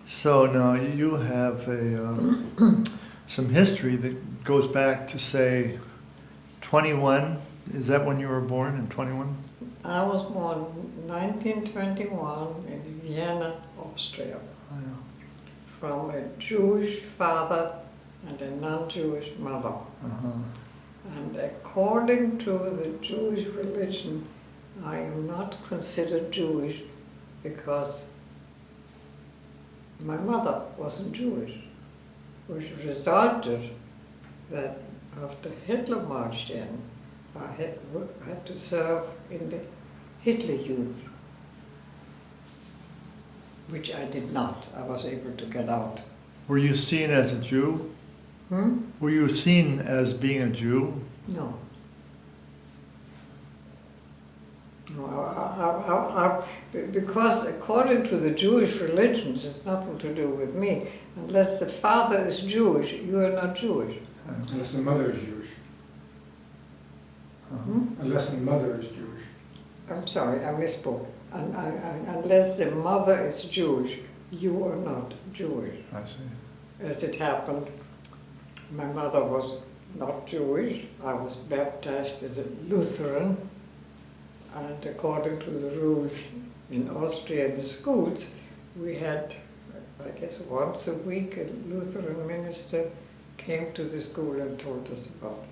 So now you have some history that goes back to, say, 21. Is that when you were born, in 21? I was born 1921 in Vienna, Austria, Oh, yeah. from a Jewish father and a non-Jewish mother. Uh-huh. And according to the Jewish religion, I am not considered Jewish because my mother wasn't Jewish, which resulted that after Hitler marched in, I had to serve in the Hitler Youth, which I did not. I was able to get out. Were you seen as a Jew? Were you seen as being a Jew? No. No, because according to the Jewish religions, it's nothing to do with me. Unless the father is Jewish, you are not Jewish. Unless the mother is Jewish. Unless the mother is Jewish. I'm sorry, I misspoke. Unless the mother is Jewish, you are not Jewish. I see. As it happened, my mother was not Jewish. I was baptized as a Lutheran. And according to the rules in Austria in the schools, we had, I guess, once a week a Lutheran minister came to the school and told us about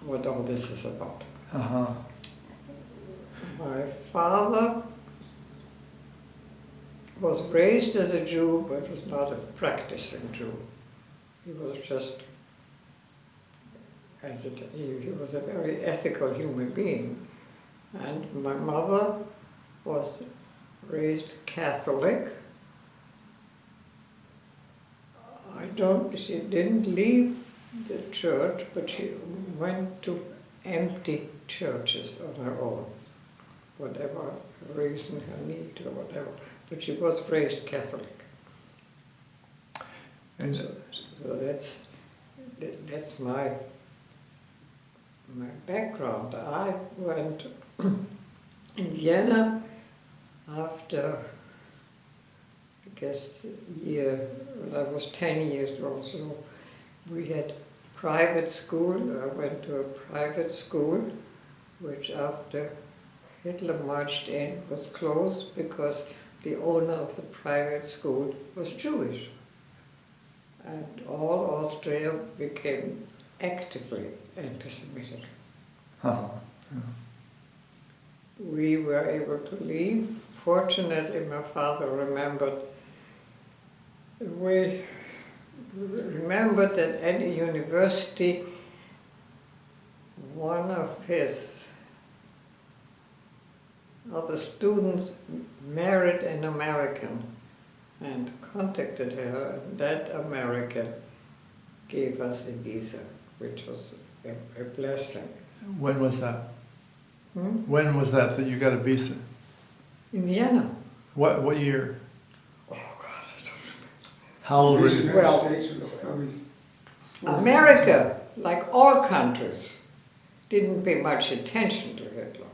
what all this is about. Uh-huh. My father was raised as a Jew, but was not a practicing Jew. He was just, he was a very ethical human being. And my mother was raised Catholic. She didn't leave the church, but she went to empty churches on her own, whatever reason, her need or whatever. But she was raised Catholic. And So that's my background. I went in Vienna after, I guess, when I was 10 years old. So we had private school. I went to a private school, which after Hitler marched in was closed because the owner of the private school was Jewish. And all Austria became actively anti-Semitic. uh-huh. We were able to leave. Fortunately, my father remembered. We remembered that at a university, one of his other students married an American and contacted her, and that American gave us a visa, which was a blessing. When was that? When was that you got a visa? In Vienna. What year? Oh God, I don't remember. How old were The you? United Well, States was probably 40. America, like all countries, didn't pay much attention to Hitler.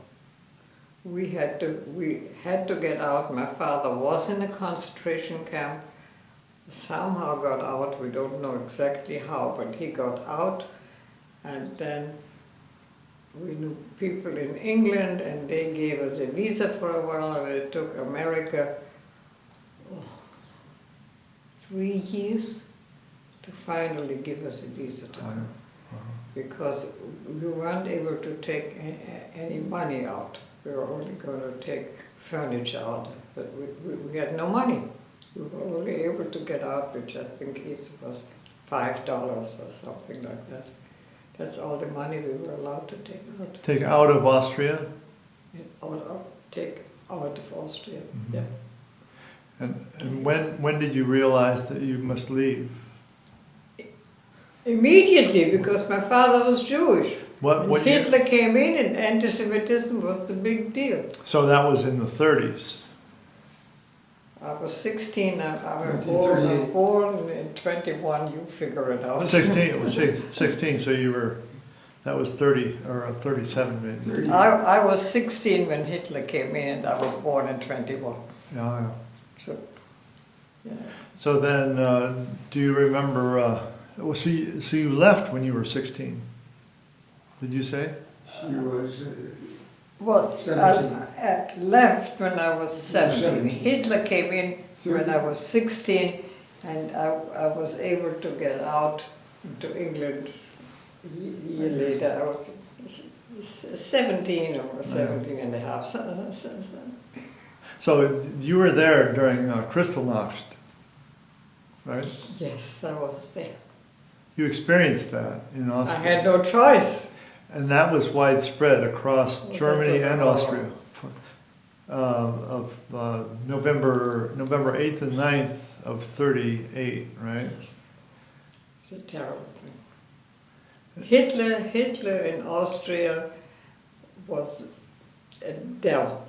We had to get out. My father was in a concentration camp, somehow got out. We don't know exactly how, but he got out. And then we knew people in England, and they gave us a visa for a while, and it took America 3 years to finally give us a visa to come. Because we weren't able to take any money out. We were only going to take furniture out, but we had no money. We were only able to get out, which I think each was $5 or something like that. That's all the money we were allowed to take out. Take out of Austria? Take out of Austria, Mm-hmm. yeah. And when did you realize that you must leave? Immediately, because my father was Jewish. What When year? Hitler came in, and anti-Semitism was the big deal. So that was in the 30s. I was 16, I was 1938. born in 21, you figure it out. 16, it was 16, so you were, that was 30, or 37 maybe. 30. I was 16 when Hitler came in, and I was born in 21. Yeah, So, Yeah. So then, do you remember, well, so you left when you were 16? Did you say? She was, Well, 17. I left when I was 17. 17. Hitler came in when I was 16, and I was able to get out to England a year later. I was 17 or 17 and a half. So you were there during Kristallnacht, right? Yes, I was there. You experienced that in I Austria. had no choice. And that was widespread across Well, Germany that was and horrible. Austria. Of November 8th and 9th of 38, right? Yes. It's a terrible thing. Hitler in Austria was a devil,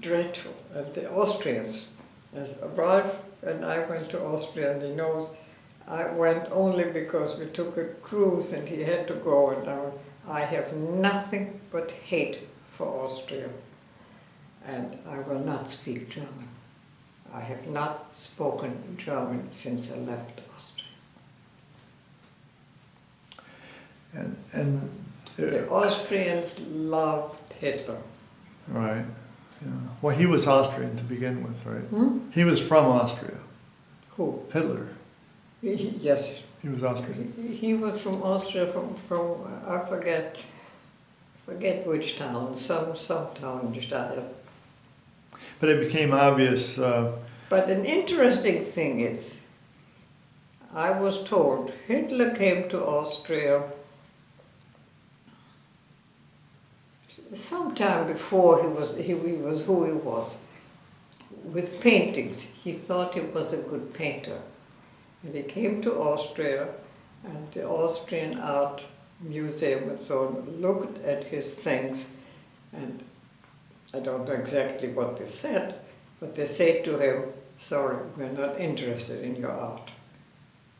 dreadful. And the Austrians, as Ralph and I went to Austria, and he knows I went only because we took a cruise and he had to go, and I have nothing but hate for Austria. And I will not speak German. I have not spoken German since I left Austria. And The Austrians loved Hitler. right. Yeah. Well, he was Austrian to begin with, right? Hmm? He was from Austria. Who? Hitler. Yes. He was Austrian. He was from Austria, from I forget which town, some town in Stade. But it became obvious. But an interesting thing is, I was told Hitler came to Austria sometime before he was who he was, with paintings. He thought he was a good painter. And he came to Austria, and the Austrian Art Museum and so on looked at his things, and I don't know exactly what they said, but they said to him, "Sorry, we're not interested in your art."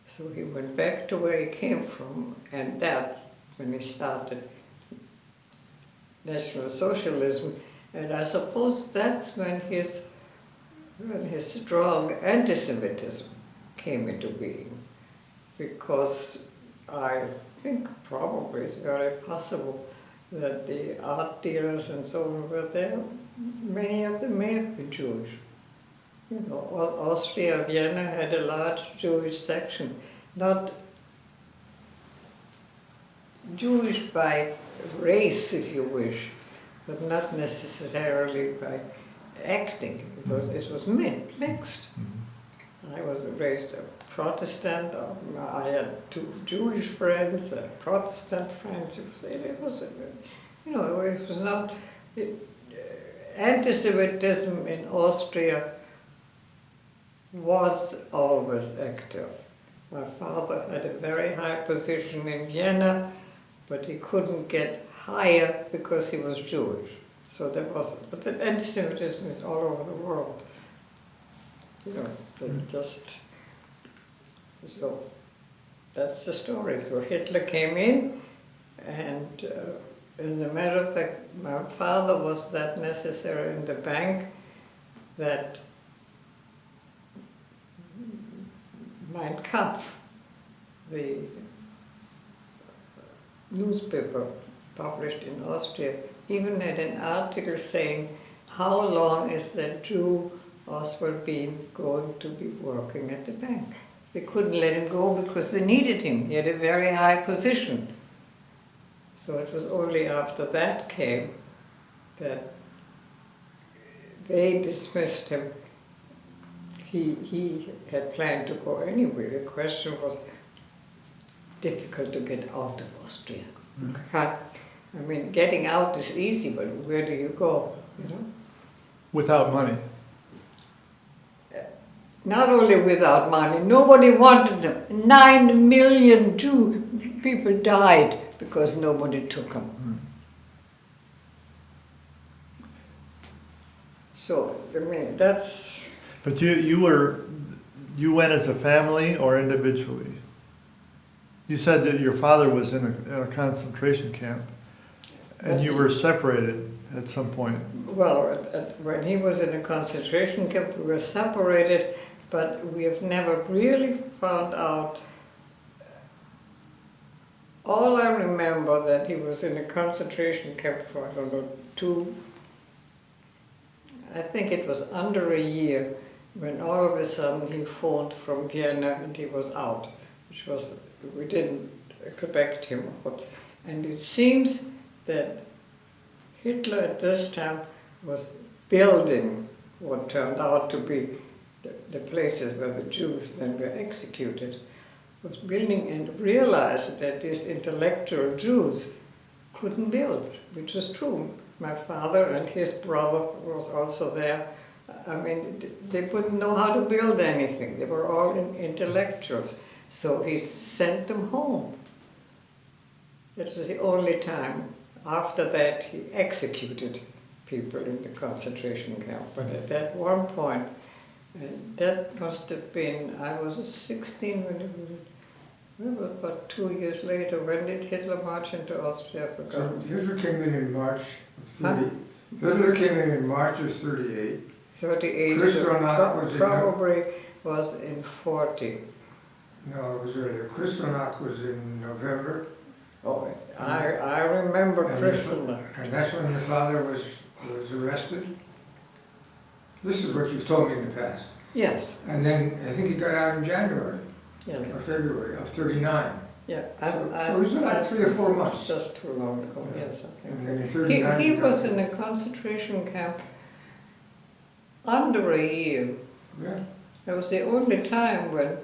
So he went back to where he came from, and that's when he started National Socialism, and I suppose that's when his strong anti-Semitism came into being, because I think probably it's very possible that the art dealers and so on were there. Many of them may have been Jewish. You know, Austria, Vienna had a large Jewish section, not Jewish by race, if you wish, but not necessarily by acting, because it was mixed. I was raised a Protestant. I had two Jewish friends, Protestant friends. It was, you know, it was not. Anti-Semitism in Austria was always active. My father had a very high position in Vienna, but he couldn't get higher because he was Jewish. So there was, but the anti-Semitism is all over the world. You know, they just, so that's the story. So Hitler came in, and as a matter of fact, my father was that necessary in the bank that Mein Kampf, the newspaper published in Austria, even had an article saying, how long is that Jew Oswald Bean going to be working at the bank? They couldn't let him go because they needed him. He had a very high position. So it was only after that came that they dismissed him. He had planned to go anyway. The question was difficult to get out of Austria. I mean, getting out is easy, but where do you go, you know? Without money. Not only without money, nobody wanted them. 9 million people died because nobody took them. So, I mean, that's... But you went as a family or individually? You said that your father was in a concentration camp, and you were separated at some point. Well, when he was in a concentration camp, we were separated, but we have never really found out. All I remember that he was in a concentration camp for, I don't know, I think it was under a year, when all of a sudden he phoned from Vienna and he was out, which was, we didn't expect him. And it seems that Hitler at this time was building what turned out to be the places where the Jews then were executed, was building and realized that these intellectual Jews couldn't build, which was true. My father and his brother was also there. I mean, they wouldn't know how to build anything. They were all intellectuals. So he sent them home. That was the only time. After that, he executed people in the concentration camp. But at that one point, and that must have been, I was 16 when it was about 2 years later. When did Hitler march into Austria? I forgot. So Hitler came in March of 30. Hitler came in March of 38. 38. Kristallnacht was in probably was in 40. No, it was earlier. Kristallnacht was in November. Oh, I remember Kristallnacht. And that's when your father was arrested? This is what you've told me in the past. Yes. And then I think he got out in January Yes. or February of 39. Yeah. So it was like 3 or 4 months. Just too long ago. Yes, I think. And then in 39 He got was out. in a concentration camp under a year. Yeah. That was the only time when,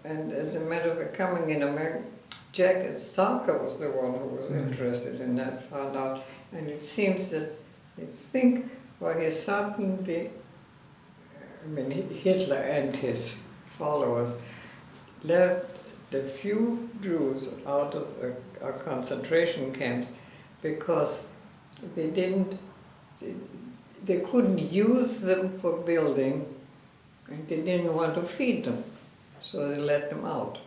and as a matter of fact, coming in America, Jack Sarker was the one who was interested in that, found out, and it seems that I think why he suddenly, I mean Hitler and his followers left the few Jews out of the concentration camps because they couldn't use them for building, and they didn't want to feed them, so they let them out.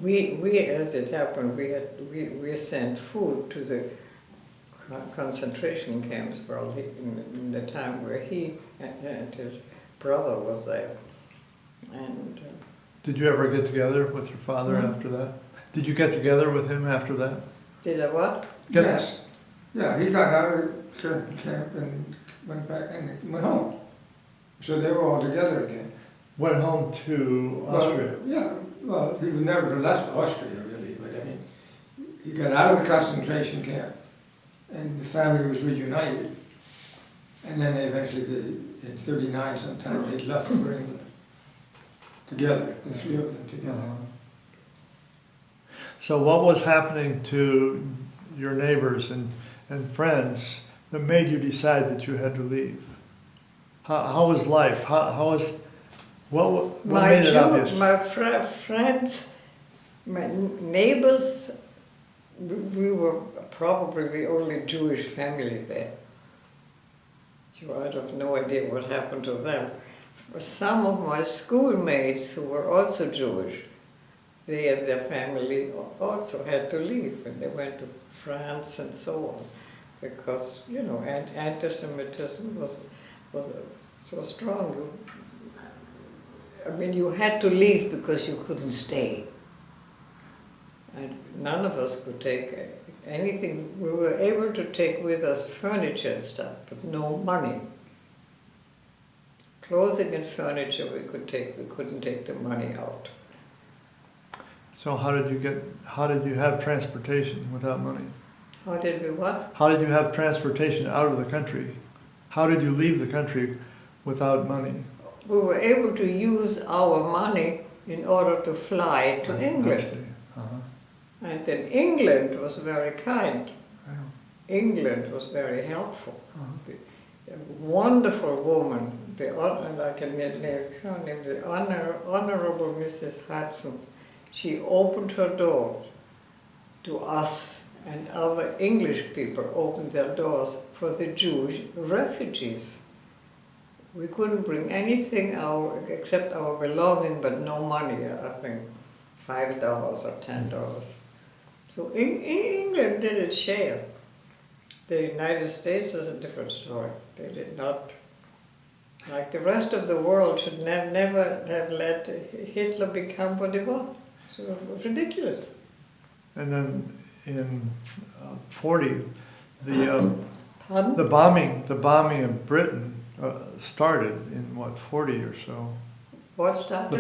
We as it happened, we sent food to the concentration camps in the time where he and his brother was there. And Did you ever get together with your father after that? Did you get together with him after that? did I what? Yes. Yeah, he got out of certain camp and went back and went home. So they were all together again. Went home to Austria. Well, he never left Austria really, but I mean, he got out of the concentration camp and the family was reunited. And then they eventually, in 39 sometime, they left for England together, the 3 of them together. So what was happening to your neighbors and friends that made you decide that you had to leave? How was life? What made it obvious? My friends, my neighbors, we were probably the only Jewish family there. So I have no idea what happened to them. Some of my schoolmates who were also Jewish, they and their family also had to leave, and they went to France and so on, because, you know, anti-Semitism was so strong. I mean, you had to leave because you couldn't stay. And none of us could take anything. We were able to take with us furniture and stuff, but no money. Clothing and furniture we could take, we couldn't take the money out. So how did you have transportation without money? How did we what? How did you have transportation out of the country? How did you leave the country without money? We were able to use our money in order to fly to England. And then England was very kind. England was very helpful. A wonderful woman, and I can name her name, the Honorable Mrs. Hudson. She opened her door to us, and other English people opened their doors for the Jewish refugees. We couldn't bring anything out except our belonging, but no money, I think $5 or $10. So England did its share. The United States was a different story. They did not. Like the rest of the world should never have let Hitler become what he was. So it was ridiculous. And then in 40, the Pardon? the bombing of Britain started in what, 40 or so. What started? The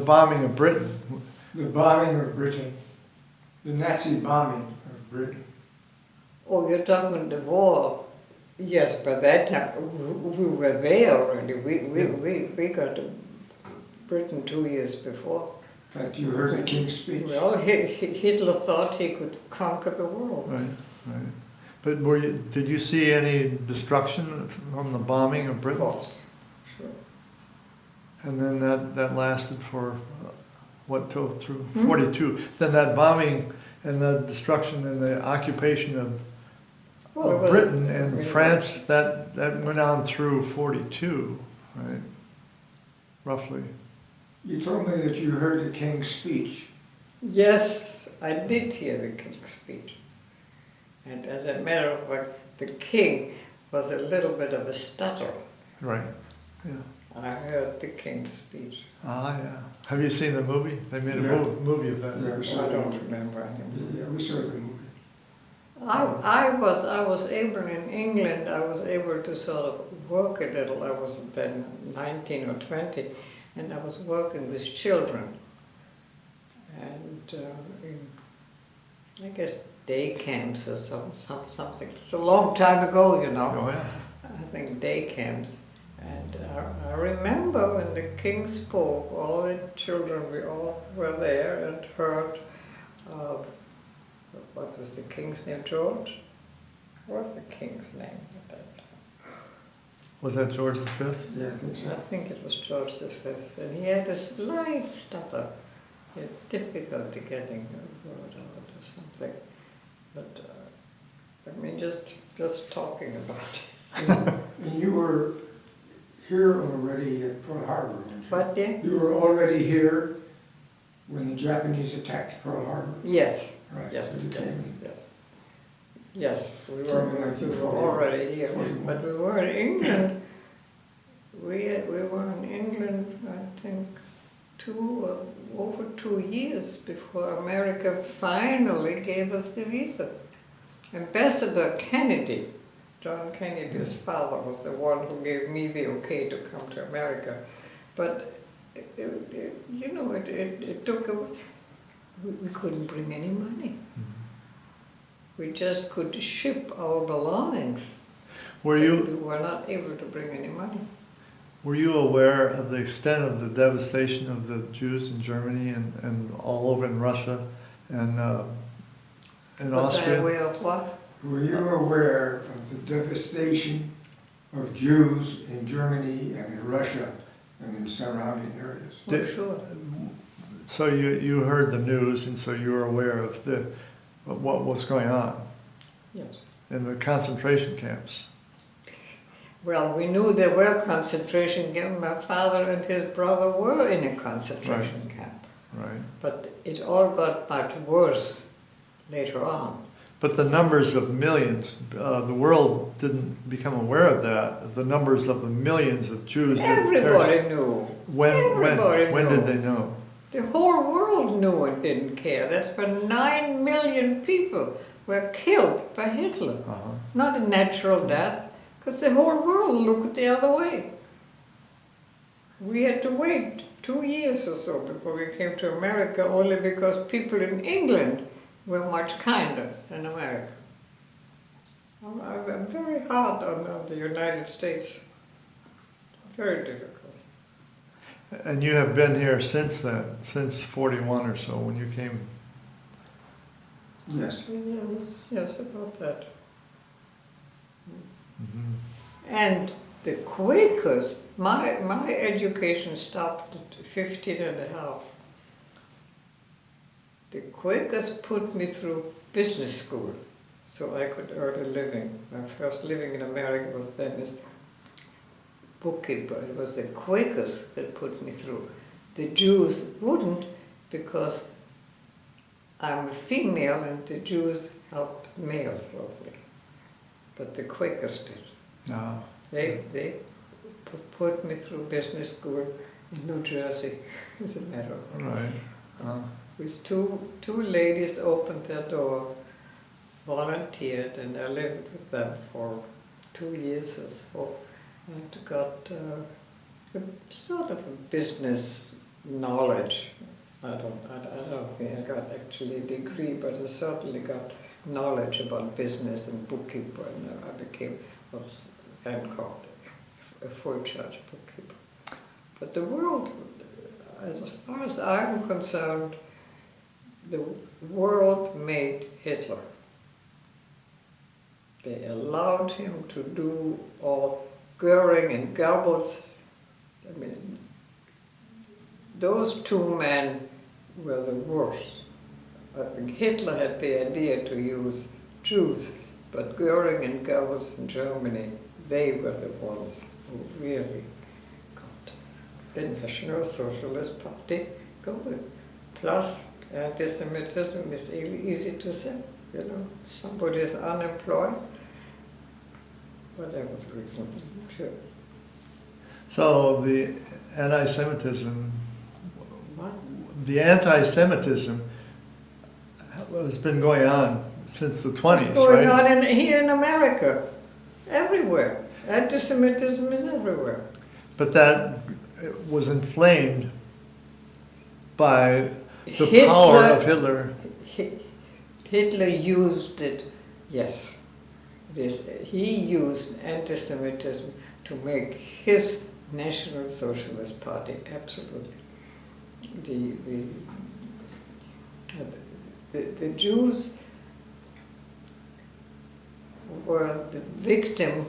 bombing of Britain. The bombing of Britain, the Nazi bombing of Britain. Oh, you're talking the war. Yes, by that time we were there already. We got to Britain 2 years before. In fact, you heard the King's speech. Well, Hitler thought he could conquer the world. Right, right. But did you see any destruction from the bombing of Of Britain? course, sure. And then that lasted for, till through 42. Then that bombing and the destruction and the occupation of Well, it was- Britain and really France, that went on through 42, right? Roughly. You told me that you heard the King's speech. Yes, I did hear the King's speech. And as a matter of fact, the King was a little bit of a stutterer. Right, yeah. I heard the King's speech. Ah, yeah. Have you seen the movie? They made a Yeah. movie of that. Yeah, we I saw the don't movie. remember anymore. Yeah, we saw the movie. I was able in England, I was able to sort of work a little. I was then 19 or 20, and I was working with children. And in, I guess, day camps or something. It's a long time ago, you know. Oh, yeah. I think day camps. And I remember when the King spoke, all the children, we all were there and heard, what was the King's name, George? What was the King's name at that time? Was that George V? Yeah, I think I so. think it was George V, and he had a slight stutter. He had difficulty getting a word out or something. But, I mean, just talking about it. And you were here already at Pearl Harbor, weren't you? But yeah, You were already here when the Japanese attacked Pearl Harbor? yes, Right. yes, so you yes, came. yes. Yes, we Came in were 1941. already here, 41. but we were in England. We were in England, I think, over 2 years before America finally gave us the visa. Ambassador Kennedy, John Kennedy's father, was the one who gave me the okay to come to America. But, it took we couldn't bring any money. We just could ship our belongings. Were We you were not able to bring any money. aware of the extent of the devastation of the Jews in Germany and all over in Russia and in Was I Austria? aware of what? Were you aware of the devastation of Jews in Germany and in Russia and in surrounding areas? Oh, Did- sure. So you heard the news, and so you were aware of what was going on Yes. in the concentration camps. Well, we knew there were concentration camps. My father and his brother were in a concentration camp. Right. But it all got much worse later on. But the numbers of millions, the world didn't become aware of that. The numbers of the millions of Jews that perished. Everybody knew. Everybody When knew. did they know? The whole world knew and didn't care. That's when 9 million people were killed by Hitler. Uh-huh. Not a natural death, because the whole world looked the other way. We had to wait 2 years or so before we came to America, only because people in England were much kinder than America. I'm very hard on the United States. Very difficult. And you have been here since then, since 41 or so, when you came. Yes. Yes, about that. Mhm. And the Quakers, my education stopped at 15 and a half. The Quakers put me through business school so I could earn a living. My first living in America was then as bookkeeper. It was the Quakers that put me through. The Jews wouldn't, because I'm a female and the Jews helped males, roughly. But the Quakers did. Ah, They put me through business school in New Jersey, as a matter of fact. Right. With two ladies opened their door, volunteered, and I lived with them for 2 years or so, and got a sort of a business knowledge. I don't think I got actually a degree, but I certainly got knowledge about business and bookkeeper, and I became what's then called a full-charge bookkeeper. But the world, as far as I'm concerned, the world made Hitler. They allowed him to do all Goering and Goebbels. I mean, those two men were the worst. I think Hitler had the idea to use Jews, but Goering and Goebbels in Germany, they were the ones who really got the National Socialist Party going. Plus, anti-Semitism is easy to say. You know, somebody is unemployed, whatever the reason, sure. So the anti-Semitism, What? the anti-Semitism has been going on since the 20s, What's going right? on here in America? Everywhere. Anti-Semitism is everywhere. But that was inflamed by the Hitler- power of Hitler. Hitler used it, yes. He used anti-Semitism to make his National Socialist Party, absolutely. The Jews were the victim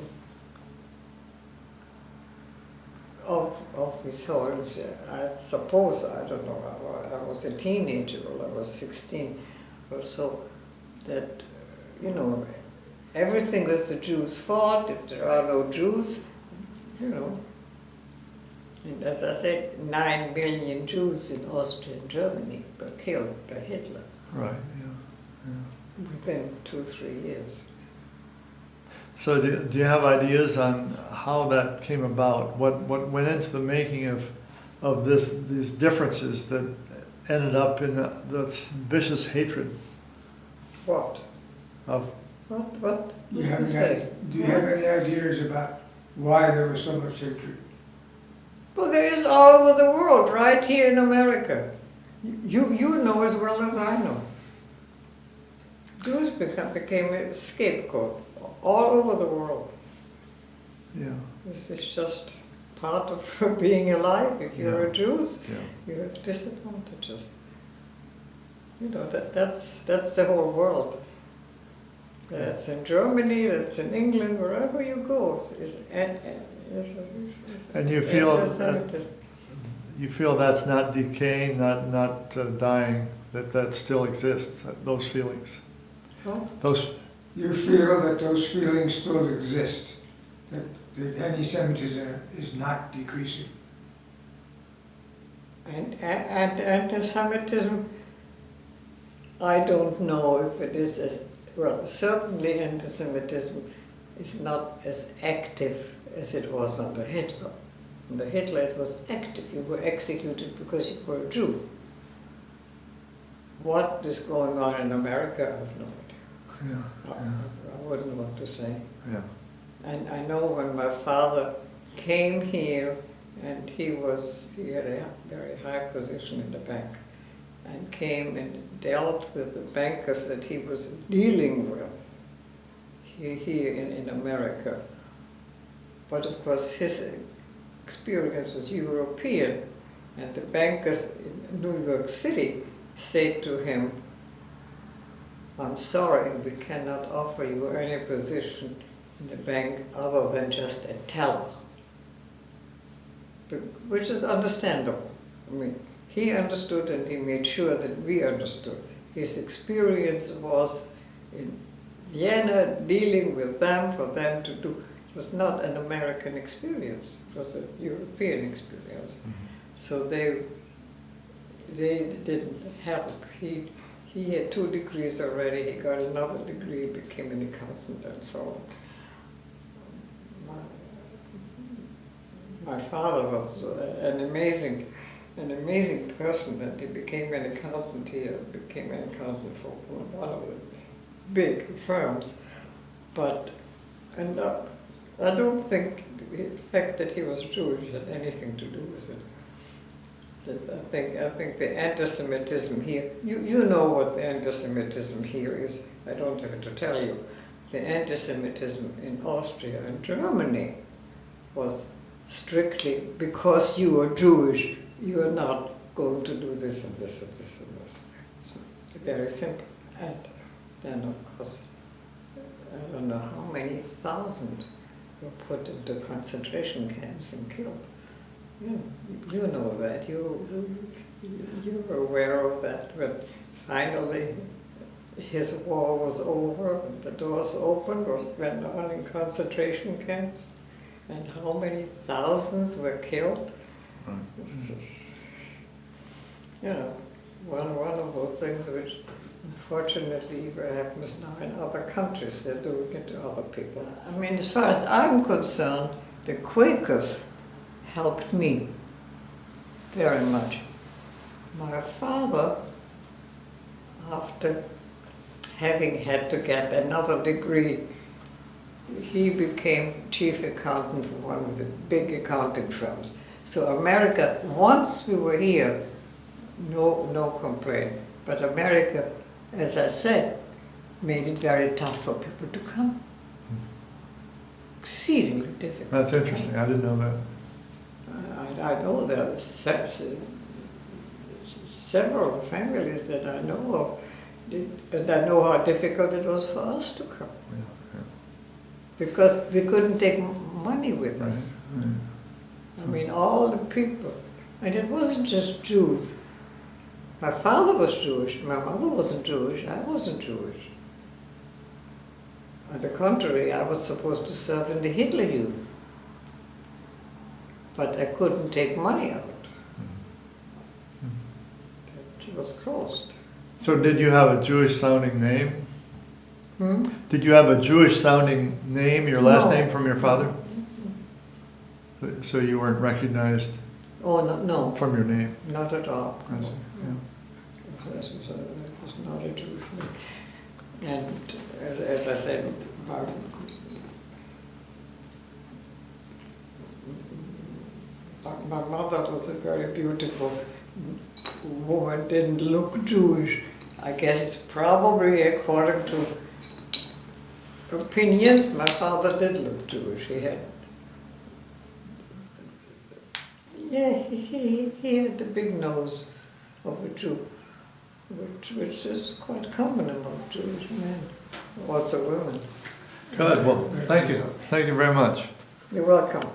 of his whole, I suppose, I don't know, I was a teenager, well, I was 16 or so, that, you know, everything was the Jews' fault. If there are no Jews, you know. And as I said, 9 million Jews in Austria and Germany were killed by Hitler Right, yeah. within 2-3 years. So do you have ideas on how that came about? What went into the making of these differences that ended up in this vicious hatred What? of? What? Do you have any ideas about why there was so much hatred? Well, there is all over the world, right here in America. You know as well as I know. Jews became a scapegoat all over the world. Yeah. This is just part of being alive. If you're Yeah. a Jew, Yeah. you have disadvantages. You know, that's the whole world. That's in Germany, that's in England, wherever you go. And you feel anti-Semitism. you feel that's not decaying, not dying, that still exists, those feelings. What? Those. You feel that those feelings still exist, that anti-Semitism is not decreasing. And anti-Semitism, I don't know if it is as, well, certainly anti-Semitism is not as active as it was under Hitler. Under Hitler it was active. You were executed because you were a Jew. What is going on in America, I have no idea. Yeah. I wouldn't want to say. Yeah. And I know when my father came here, and he had a very high position in the bank, and came and dealt with the bankers that he was dealing with here in America. But of course his experience was European, and the bankers in New York City said to him, "I'm sorry, we cannot offer you any position in the bank other than just a teller," which is understandable. I mean, he understood and he made sure that we understood. His experience was in Vienna, dealing with them, for them to do. It was not an American experience, it was a European experience. Mm-hmm. So they didn't help. He had 2 degrees already, he got another degree, became an accountant and so on. my father was an amazing person, and he became an accountant. He became an accountant for one of the big firms. But I don't think the fact that he was Jewish had anything to do with it. I think the anti-Semitism here, you know what the anti-Semitism here is, I don't have to tell you. The anti-Semitism in Austria and Germany was strictly because you are Jewish, you are not going to do this and this and this and this. So, very simple. And then of course, I don't know how many thousand were put into concentration camps and killed. You know that, you're aware of that, but finally his war was over, and the doors opened, or went on in concentration camps, and how many thousands were killed. You know, one of those things which unfortunately even happens now in other countries, they're doing it to other people. I mean, as far as I'm concerned, the Quakers helped me very much. My father, after having had to get another degree, he became chief accountant for one of the big accounting firms. So America, once we were here, no complaint. But America, as I said, made it very tough for people to come. Exceedingly difficult. That's interesting. I didn't know that. I know there are several families that I know of, and I know how difficult it was for us to come. Yeah. Because we couldn't take money with us. Right. I mean, all the people, and it wasn't just Jews. My father was Jewish, my mother wasn't Jewish, I wasn't Jewish. On the contrary, I was supposed to serve in the Hitler Youth. But I couldn't take money out. It was closed. So did you have a Jewish sounding name? Hmm? Did you have a Jewish sounding name, your last No. name from your father? So you weren't recognized Oh, no, from your name? not at all. I see, yeah. It was not a Jewish name. And as I said, my mother was a very beautiful woman, didn't look Jewish. I guess probably according to opinions, my father did look Jewish. He had, he had the big nose of a Jew, which is quite common among Jewish men, also women. Good, well, thank you. Thank you very much. You're welcome.